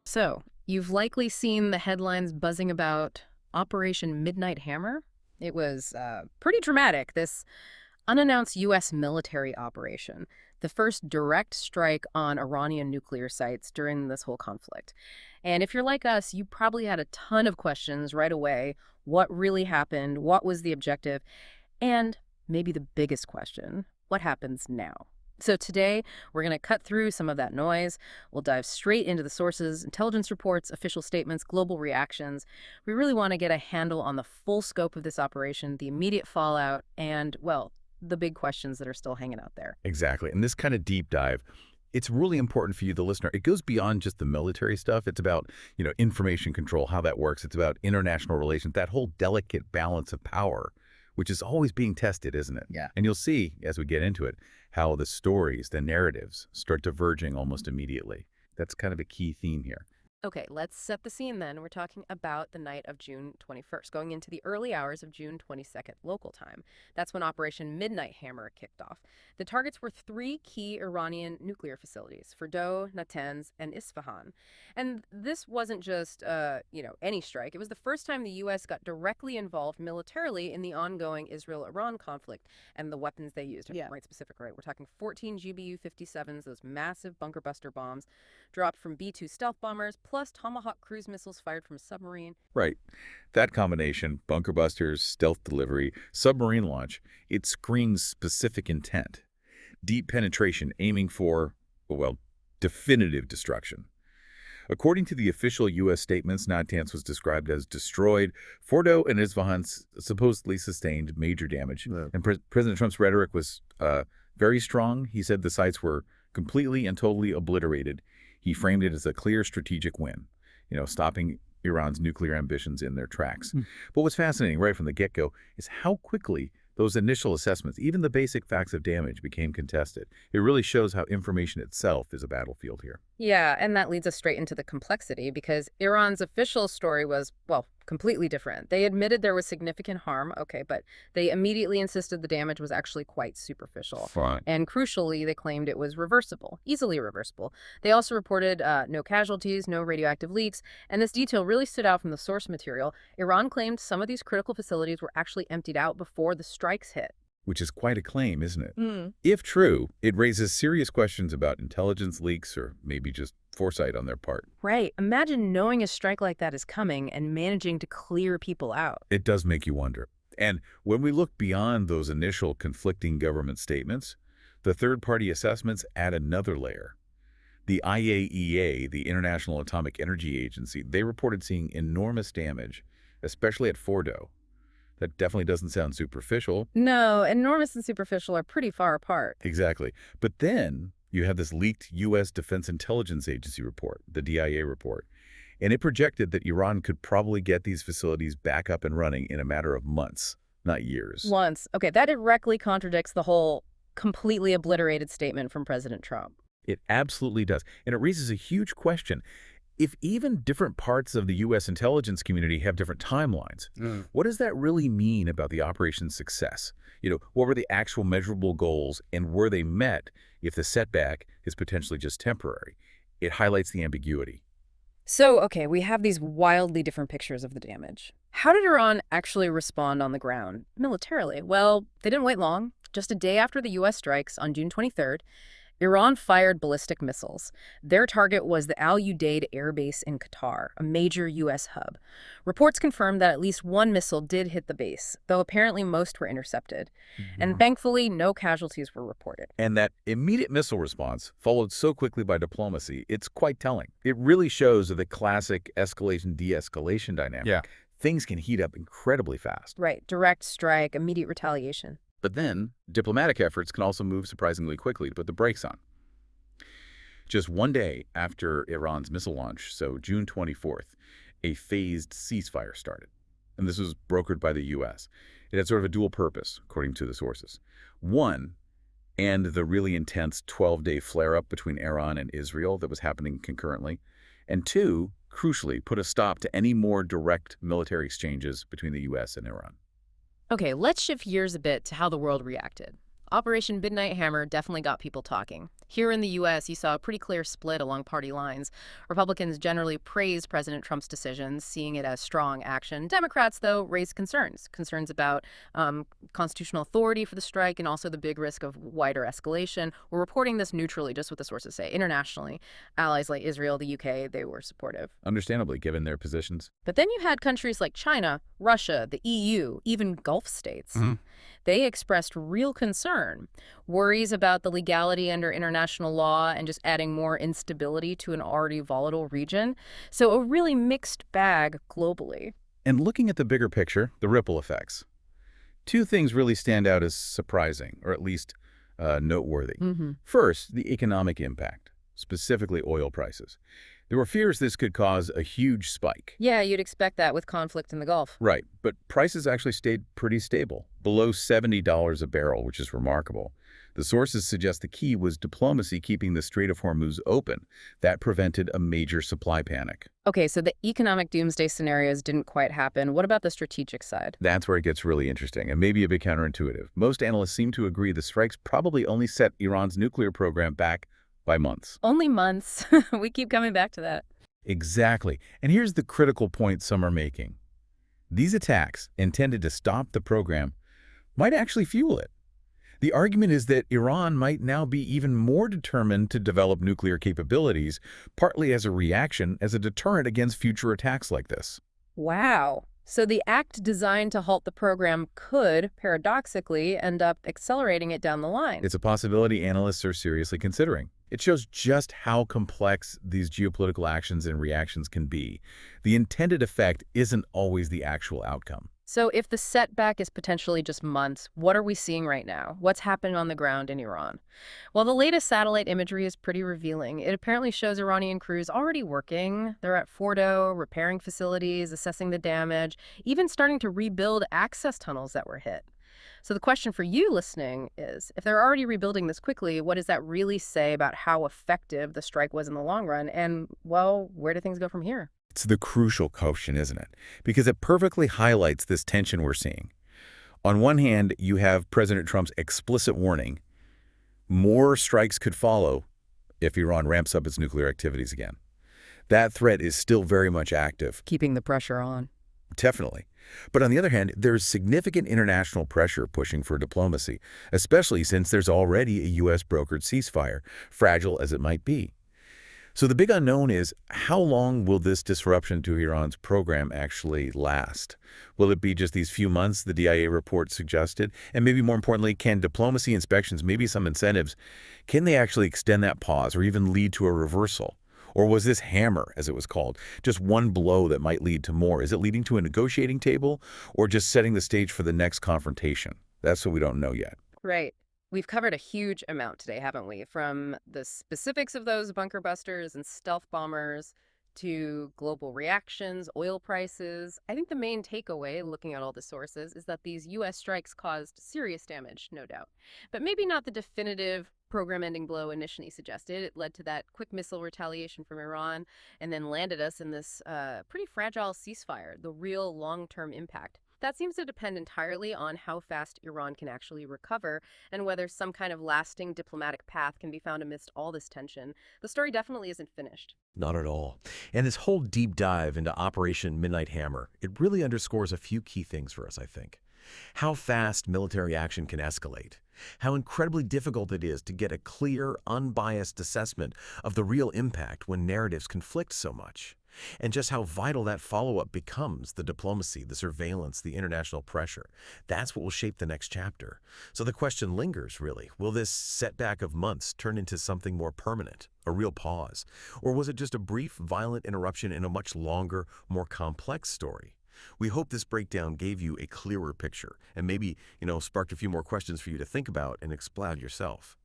So, you've likely seen the headlines buzzing about Operation Midnight Hammer. It was pretty dramatic, this unannounced U.S. military operation, the first direct strike on Iranian nuclear sites during this whole conflict. And if you're like us, you probably had a ton of questions right away. What really happened? What was the objective? And maybe the biggest question, what happens now? So today, we're going to cut through some of that noise. We'll dive straight into the sources, intelligence reports, official statements, global reactions. We really want to get a handle on the full scope of this operation, the immediate fallout, and, well, the big questions that are still hanging out there. Exactly. And this kind of deep dive, it's really important for you, the listener. It goes beyond just the military stuff. It's about, information control, how that works. It's about international relations, that whole delicate balance of power, which is always being tested, isn't it? Yeah. And you'll see, as we get into it, how the stories, the narratives, start diverging almost immediately. That's kind of a key theme here. Okay, let's set the scene then. We're talking about the night of June 21st, going into the early hours of June 22nd local time. That's when Operation Midnight Hammer kicked off. The targets were three key Iranian nuclear facilities, Fordow, Natanz, and Isfahan. And this wasn't just, any strike. It was the first time the U.S. got directly involved militarily in the ongoing Israel-Iran conflict and the weapons they used. Yeah. Right, specific, right? We're talking 14 GBU-57s, those massive bunker buster bombs dropped from B-2 stealth bombers, plus Tomahawk cruise missiles fired from a submarine. Right. That combination, bunker busters, stealth delivery, submarine launch, it screams specific intent. Deep penetration aiming for, well, definitive destruction. According to the official U.S. statements, Natanz was described as destroyed. Fordow and Isfahan supposedly sustained major damage. Yeah. And President Trump's rhetoric was very strong. He said the sites were completely and totally obliterated. He framed it as a clear strategic win, stopping Iran's nuclear ambitions in their tracks. But what's fascinating right from the get-go is how quickly those initial assessments, even the basic facts of damage, became contested. It really shows how information itself is a battlefield here. Yeah, and that leads us straight into the complexity because Iran's official story was, well, completely different. They admitted there was significant harm, okay, but they immediately insisted the damage was actually quite superficial. Fine. And crucially, they claimed it was reversible, easily reversible. They also reported no casualties, no radioactive leaks, and this detail really stood out from the source material. Iran claimed some of these critical facilities were actually emptied out before the strikes hit. Which is quite a claim, isn't it? If true, it raises serious questions about intelligence leaks or maybe just foresight on their part. Right. Imagine knowing a strike like that is coming and managing to clear people out. It does make you wonder. And when we look beyond those initial conflicting government statements, the third-party assessments add another layer. The IAEA, the International Atomic Energy Agency, they reported seeing enormous damage, especially at Fordow. That definitely doesn't sound superficial. No, enormous and superficial are pretty far apart. Exactly. But then you have this leaked U.S. Defense Intelligence Agency report, the DIA report, and it projected that Iran could probably get these facilities back up and running in a matter of months, not years. Once. Okay, that directly contradicts the whole completely obliterated statement from President Trump. It absolutely does. And it raises a huge question. If even different parts of the U.S. intelligence community have different timelines, what does that really mean about the operation's success? What were the actual measurable goals, and were they met if the setback is potentially just temporary? It highlights the ambiguity. So, okay, we have these wildly different pictures of the damage. How did Iran actually respond on the ground, militarily? Well, they didn't wait long. Just a day after the U.S. strikes on June 23rd, Iran fired ballistic missiles. Their target was the Al Udeid Air Base in Qatar, a major U.S. hub. Reports confirmed that at least one missile did hit the base, though apparently most were intercepted. And thankfully, no casualties were reported. And that immediate missile response, followed so quickly by diplomacy, it's quite telling. It really shows the classic escalation-de-escalation dynamic. Yeah. Things can heat up incredibly fast. Right, direct strike, immediate retaliation. But then, diplomatic efforts can also move surprisingly quickly to put the brakes on. Just one day after Iran's missile launch, so June 24th, a phased ceasefire started. And this was brokered by the U.S. It had sort of a dual purpose, according to the sources. One, end the really intense 12-day flare-up between Iran and Israel that was happening concurrently. And two, crucially, put a stop to any more direct military exchanges between the U.S. and Iran. Okay, let's shift gears a bit to how the world reacted. Operation Midnight Hammer definitely got people talking. Here in the U.S., you saw a pretty clear split along party lines. Republicans generally praised President Trump's decisions, seeing it as strong action. Democrats, though, raised concerns about constitutional authority for the strike and also the big risk of wider escalation. We're reporting this neutrally, just what the sources say. Internationally, allies like Israel, the UK, they were supportive. Understandably, given their positions. But then you had countries like China, Russia, the EU, even Gulf states. They expressed real concern, worries about the legality under international law and just adding more instability to an already volatile region. So a really mixed bag globally. And looking at the bigger picture, the ripple effects, two things really stand out as surprising, or at least noteworthy. First, the economic impact, specifically oil prices. There were fears this could cause a huge spike. Yeah, you'd expect that with conflict in the Gulf. Right, but prices actually stayed pretty stable, below $70 a barrel, which is remarkable. The sources suggest the key was diplomacy keeping the Strait of Hormuz open. That prevented a major supply panic. Okay, so the economic doomsday scenarios didn't quite happen. What about the strategic side? That's where it gets really interesting and maybe a bit counterintuitive. Most analysts seem to agree the strikes probably only set Iran's nuclear program back by months. Only months. We keep coming back to that. Exactly. And here's the critical point some are making. These attacks, intended to stop the program, might actually fuel it. The argument is that Iran might now be even more determined to develop nuclear capabilities, partly as a reaction, as a deterrent against future attacks like this. Wow. So the act designed to halt the program could, paradoxically, end up accelerating it down the line. It's a possibility analysts are seriously considering. It shows just how complex these geopolitical actions and reactions can be. The intended effect isn't always the actual outcome. So if the setback is potentially just months, what are we seeing right now? What's happening on the ground in Iran? Well, the latest satellite imagery is pretty revealing. It apparently shows Iranian crews already working. They're at Fordo, repairing facilities, assessing the damage, even starting to rebuild access tunnels that were hit. So the question for you listening is, if they're already rebuilding this quickly, what does that really say about how effective the strike was in the long run? And, well, where do things go from here? It's the crucial question, isn't it? Because it perfectly highlights this tension we're seeing. On one hand, you have President Trump's explicit warning. More strikes could follow if Iran ramps up its nuclear activities again. That threat is still very much active. Keeping the pressure on. Definitely. But on the other hand, there's significant international pressure pushing for diplomacy, especially since there's already a U.S.-brokered ceasefire, fragile as it might be. So the big unknown is, how long will this disruption to Iran's program actually last? Will it be just these few months the DIA report suggested? And maybe more importantly, can diplomacy, inspections, maybe some incentives, can they actually extend that pause or even lead to a reversal? Or was this hammer, as it was called, just one blow that might lead to more? Is it leading to a negotiating table or just setting the stage for the next confrontation? That's what we don't know yet. Right. We've covered a huge amount today, haven't we? From the specifics of those bunker busters and stealth bombers to global reactions, oil prices. I think the main takeaway, looking at all the sources, is that these U.S. strikes caused serious damage, no doubt. But maybe not the definitive program-ending blow initially suggested. It led to that quick missile retaliation from Iran and then landed us in this pretty fragile ceasefire, the real long-term impact. That seems to depend entirely on how fast Iran can actually recover and whether some kind of lasting diplomatic path can be found amidst all this tension. The story definitely isn't finished. Not at all. And this whole deep dive into Operation Midnight Hammer, it really underscores a few key things for us, I think. How fast military action can escalate. How incredibly difficult it is to get a clear, unbiased assessment of the real impact when narratives conflict so much. And just how vital that follow-up becomes, the diplomacy, the surveillance, the international pressure. That's what will shape the next chapter. So the question lingers, really. Will this setback of months turn into something more permanent, a real pause? Or was it just a brief, violent interruption in a much longer, more complex story? We hope this breakdown gave you a clearer picture and maybe, sparked a few more questions for you to think about and expound yourself.